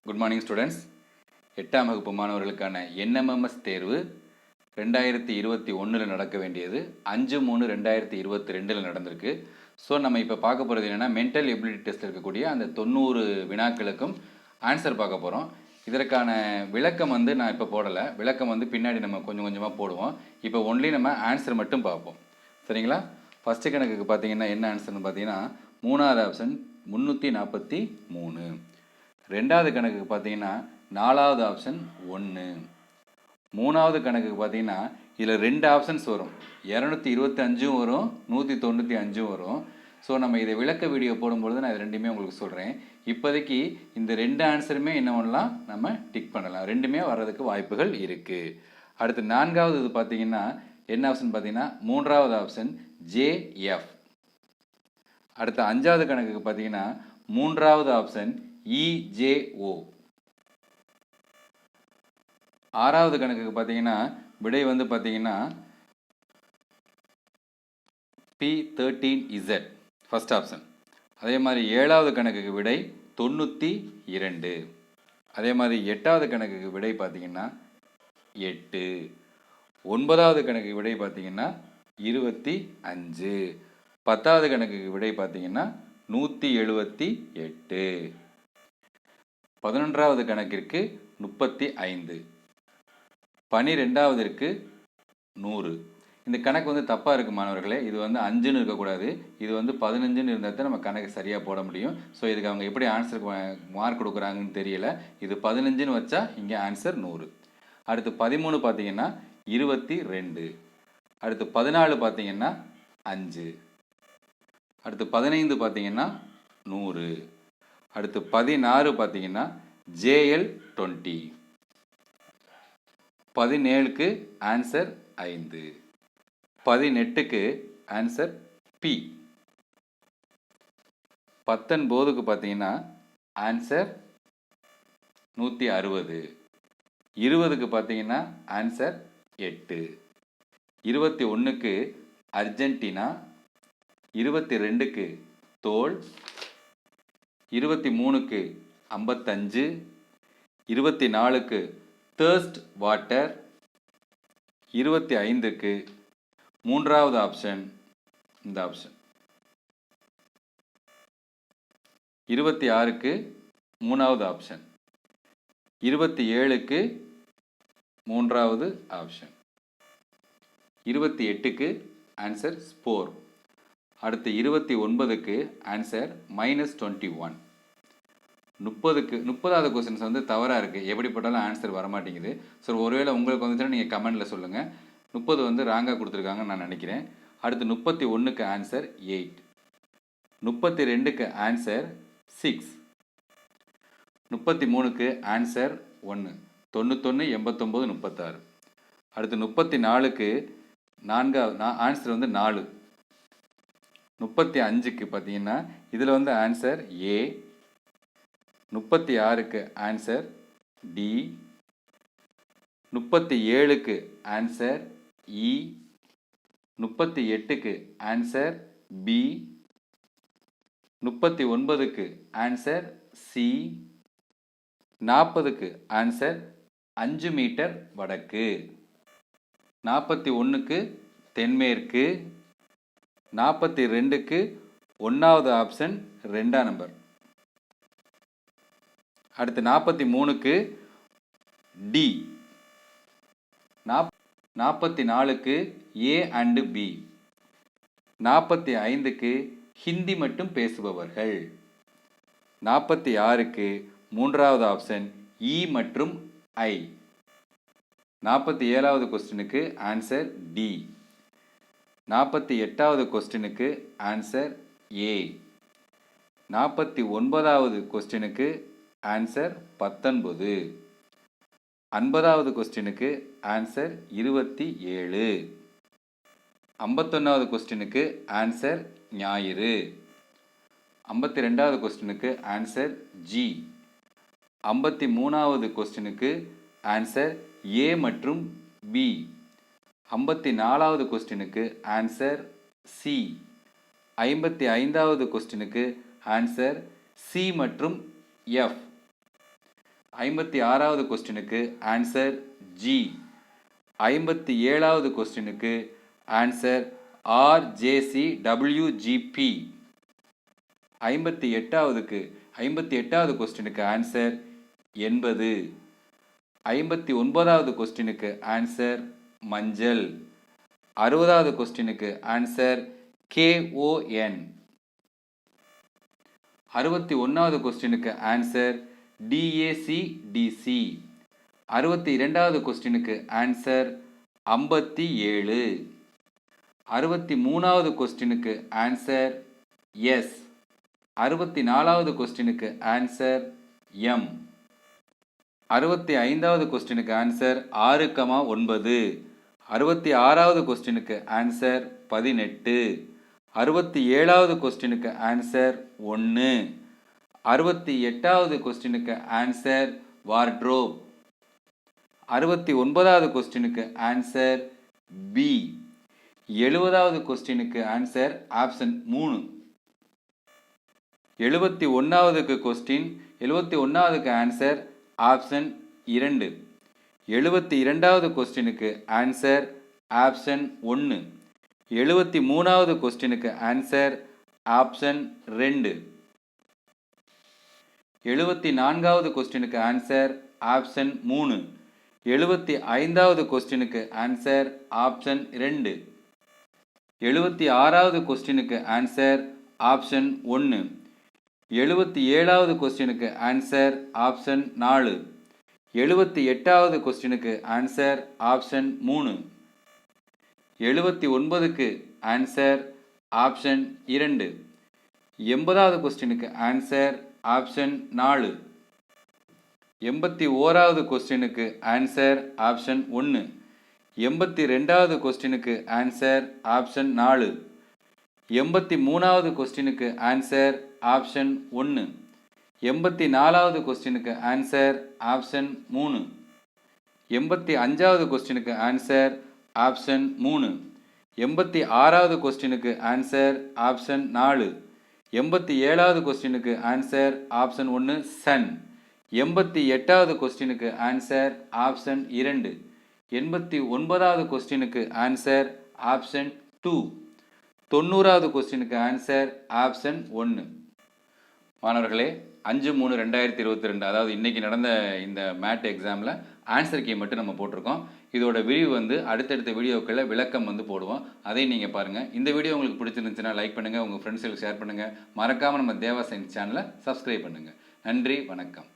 Good morning students. 8ஆம் வகுப்பு மாணவர்களுக்கான என்எம்எம்எஸ் தேர்வு 2021 நடக்க வேண்டியது 5/3/2022 நடந்திருக்கு. ஸோ நம்ம இப்போ பார்க்க போகிறது என்னென்னா, மென்டல் எபிலிட்டி டெஸ்ட்டில் இருக்கக்கூடிய அந்த 90 வினாக்களுக்கும் ஆன்சர் பார்க்க போகிறோம். இதற்கான விளக்கம் நான் இப்போ போடலை. விளக்கம் பின்னாடி நம்ம கொஞ்சம் கொஞ்சமாக போடுவோம். இப்போ ஒன்லி நம்ம ஆன்சர் மட்டும் பார்ப்போம். சரிங்களா? ஃபஸ்ட்டு கணக்குக்கு பார்த்தீங்கன்னா என்ன ஆன்சர்னு பார்த்தீங்கன்னா, 3வது ஆப்ஷன் 343. ரெண்டாவது கணக்குக்கு பார்த்தீங்கன்னா 4வது ஆப்ஷன் 1. 3வது கணக்குக்கு பார்த்தீங்கன்னா இதில் 2 ஆப்ஷன்ஸ் வரும். 225 வரும், 195 வரும். ஸோ நம்ம இதை விளக்க வீடியோ போடும்பொழுது நான் இது ரெண்டுமே உங்களுக்கு சொல்கிறேன். இப்போதைக்கு இந்த 2 ஆன்சருமே என்ன பண்ணலாம், நம்ம டிக் பண்ணலாம். ரெண்டுமே வர்றதுக்கு வாய்ப்புகள் இருக்குது. அடுத்து 4வது இது பார்த்தீங்கன்னா என்ன ஆப்ஷன் பார்த்தீங்கன்னா 3வது ஆப்ஷன் JF. அடுத்து 5வது கணக்குக்கு பார்த்தீங்கன்னா 3வது ஆப்ஷன் EJO. 6வது கணக்குக்கு பார்த்தீங்கன்னா விடை பார்த்தீங்கன்னா P13Z ஃபர்ஸ்ட் ஆப்ஷன். அதே மாதிரி 7வது கணக்குக்கு விடை 92. அதே மாதிரி 8வது கணக்குக்கு விடை பார்த்தீங்கன்னா 8. 9வது கணக்குக்கு விடை பார்த்தீங்கன்னா 25. 10வது கணக்குக்கு விடை பார்த்தீங்கன்னா 178. 11வது கணக்கிற்கு 35. 12வதிற்கு 100. இந்த கணக்கு தப்பாக இருக்குது மாணவர்களே. இது 5ன்னு இருக்கக்கூடாது. இது 15ன்னு இருந்தால் தான் நம்ம கணக்கு சரியாக போட முடியும். ஸோ இதுக்கு அவங்க எப்படி ஆன்சருக்கு மார்க் கொடுக்குறாங்கன்னு தெரியல. இது 15ன்னு வச்சா இங்கே ஆன்சர் 100. அடுத்து 13 பார்த்தீங்கன்னா 22. அடுத்து 14 பார்த்தீங்கன்னா 5. அடுத்து 15 பார்த்தீங்கன்னா 100. அடுத்து 16 பார்த்தீங்கன்னா JL20. 17க்கு ஆன்சர் 5. 18க்கு ஆன்சர் P. 19க்கு பார்த்தீங்கன்னா ஆன்சர் 160. 20க்கு பார்த்தீங்கன்னா ஆன்சர் 8. 21க்கு அர்ஜென்டினா. 22க்கு தோல். 23க்கு 55. 24க்கு தேர்ஸ்ட் வாட்டர். 25க்கு 3வது ஆப்ஷன் இந்த ஆப்ஷன். 26க்கு 3வது ஆப்ஷன். 27க்கு 3வது ஆப்ஷன். 28க்கு answer spore. அடுத்து 29க்கு ஆன்சர் -21. 30வது கொஸ்டின்ஸ் தவறாக இருக்குது. எப்படி போட்டாலும் ஆன்சர் வரமாட்டேங்குது. ஸோ ஒருவேளை உங்களுக்கு வந்துச்சுன்னா நீங்கள் கமெண்டில் சொல்லுங்கள். 30 ராங்காக கொடுத்துருக்காங்கன்னு நான் நினைக்கிறேன். அடுத்து 31க்கு ஆன்சர் 8. 32க்கு ஆன்சர் 6. 33க்கு ஆன்சர் 1. 91, 89, 36. அடுத்து 34க்கு ஆன்சர் 4. 35க்கு பார்த்தீங்கன்னா இதில் ஆன்சர் A. 36க்கு ஆன்சர் D. 37க்கு ஆன்சர் E. 38க்கு ஆன்சர் B. 39க்கு ஆன்சர் C. 40க்கு ஆன்சர் 5 மீட்டர் வடக்கு. 41க்கு தென்மேற்கு. 42க்கு 1வது ஆப்ஷன் 2ஆம் நம்பர். அடுத்து 43க்கு D. 44க்கு A and B. 45க்கு Hindi மட்டும் பேசுபவர்கள். 46க்கு 3வது ஆப்ஷன் E மற்றும் I. 47வது கொஸ்டினுக்கு ஆன்சர் D. 48வது கொஸ்டினுக்கு ஆன்சர் A. 49வது கொஸ்டினுக்கு ஆன்சர் 19. 50வது கொஸ்டினுக்கு ஆன்சர் 27. 51வது கொஸ்டினுக்கு ஆன்சர் ஞாயிறு. 52வது கொஸ்டினுக்கு ஆன்சர் G. 53வது கொஸ்டினுக்கு ஆன்சர் A மற்றும் B. 54வது கொஸ்டினுக்கு ஆன்சர் C. 55வது கொஸ்டினுக்கு ஆன்சர் C மற்றும் F. 56வது கொஸ்டினுக்கு ஆன்சர் ஜி. 57வது கொஸ்டினுக்கு ஆன்சர் RJCWGP. 58வது கொஸ்டினுக்கு ஆன்சர் 80. 59வது கொஸ்டினுக்கு ஆன்சர் மஞ்சள். 60வது கொஸ்டினுக்கு ஆன்சர் KON. 61வது கொஸ்டினுக்கு ஆன்சர் DACDC. 62வது கொஸ்டினுக்கு ஆன்சர் 57. 63வது கொஸ்டினுக்கு ஆன்சர் எஸ். 64வது கொஸ்டினுக்கு ஆன்சர் எம். 65வது கொஸ்டினுக்கு ஆன்சர் 6,9. 66வது கொஸ்டினுக்கு ஆன்சர் 18. 67வது கொஸ்டினுக்கு ஆன்சர் 1. 68வது கொஸ்டினுக்கு ஆன்சர் வார்ட்ரோப். 69வது கொஸ்டினுக்கு ஆன்சர் பி. 70வது கொஸ்டினுக்கு ஆன்சர் ஆப்ஷன் 3. 71வது கொஸ்டின் 71வது ஆன்சர் ஆப்ஷன் 2. 72வது கொஸ்டினுக்கு ஆன்சர் ஆப்ஷன் 1. 73வது கொஸ்டினுக்கு ஆன்சர் ஆப்ஷன் 2. 74வது கொஸ்டினுக்கு ஆன்சர் ஆப்ஷன் 3. 75வது கொஸ்டினுக்கு ஆன்சர் ஆப்ஷன் 2. 76வது கொஸ்டினுக்கு ஆன்சர் ஆப்ஷன் 1. 77வது கொஸ்டினுக்கு ஆன்சர் ஆப்ஷன் 4. 78வது கொஸ்டினுக்கு ஆன்சர் ஆப்ஷன் 3. 79க்கு ஆன்சர் ஆப்ஷன் 2. 80வது கொஸ்டினுக்கு ஆன்சர் ஆப்ஷன் 4. 81வது கொஸ்டினுக்கு ஆன்சர் ஆப்ஷன் 1. 82வது கொஸ்டினுக்கு ஆன்சர் ஆப்ஷன் 4. 83வது கொஸ்டினுக்கு ஆன்சர் ஆப்ஷன் 1. 84வது கொஸ்டினுக்கு ஆன்சர் ஆப்ஷன் 3. 85வது கொஸ்டினுக்கு ஆன்சர் ஆப்ஷன் 3. 86வது கொஸ்டினுக்கு ஆன்சர் ஆப்ஷன் 4. 87வது கொஸ்டினுக்கு ஆன்சர் ஆப்ஷன் 1 சன். 88வது கொஸ்டினுக்கு ஆன்சர் ஆப்ஷன் 2. 89வது கொஸ்டினுக்கு ஆன்சர் ஆப்ஷன் 2. 90வது கொஸ்டினுக்கு ஆன்சர் ஆப்ஷன் 1. மாணவர்களே 5/3/2022 அதாவது இன்னைக்கு நடந்த இந்த மேட் எக்ஸாமில் ஆன்சர் கீ மட்டும் நம்ம போட்டிருக்கோம். இதோட வீடியோ வந்து அடுத்தடுத்த வீடியோக்களில் விளக்கம் வந்து போடுவோம். அதையும் நீங்கள் பாருங்கள். இந்த வீடியோ உங்களுக்கு பிடிச்சிருந்துச்சுன்னா லைக் பண்ணுங்கள், உங்கள் ஃப்ரெண்ட்ஸுக்கு ஷேர் பண்ணுங்கள். மறக்காமல் நம்ம தேவா சயின்ஸ் சேனலை சப்ஸ்கிரைப் பண்ணுங்கள். நன்றி, வணக்கம்.